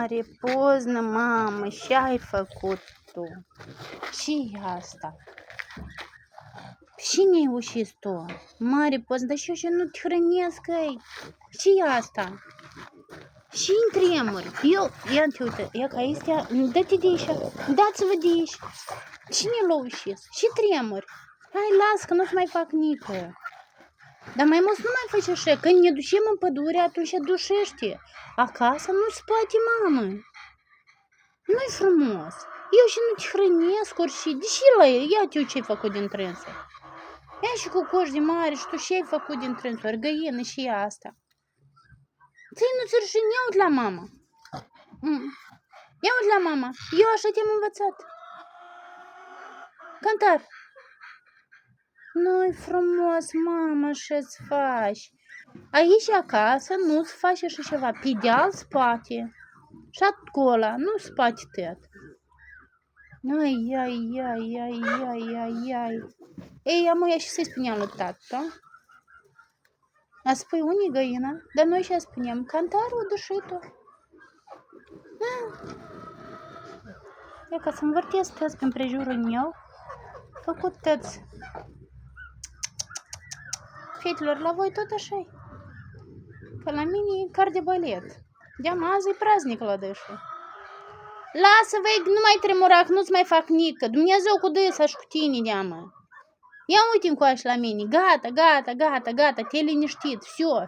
mare, poznă, mamă, și ai făcut tu? Și asta? Și ne-ai ușit tu? Mare, poznă, dar și eu și nu te hrănesc, ei. Și asta? Și în tremur. Eu, ia te uite, ia ca este, dă-te de aici, dați-vă de aici. Cine l-a ușit? Și tremur. Hai, las, că nu-ți mai fac nică. Dar mai mult nu mai faci așa. Când ne ducem în pădure, atunci dușește. Acasă nu-ți poate, mamă. Nu-i frumos. Eu și nu te hrănesc orice. Deși la el, ia tu ce-ai făcut din trânsuri. Ia și cu coși de mare și tu ce-ai făcut din trânsuri. Găină și asta. Ți-ai nu-ți rușine, ia uite la mama. Ia uite la mama. Eu așa te-am învățat. Cantar. Nu-i frumos, mama, așa-ți faci. Aici acasă nu-ți faci așa ceva. Pe deal spate. Și acolo, nu spate tot. Ai, ai, ai, ai, ai, ai, ai. Ei, amuia și să-i spuneam lui tata. A spui unii găina, dar noi și-a spuneam, cantarul dușitul. E ca să învârtesc tăți pe împrejurul meu, făcut tăți. Fetelor, la voi tot așa-i. Că la mine e car de balet. De-am azi e praznic la dâșul. Lasă-vă, nu mai tremura, că nu-ți mai fac nică. Dumnezeu cu dâsa și cu tine, deamă. Ia uite încoace la mine. Gata, gata, gata, gata, te-ai liniștit. Все.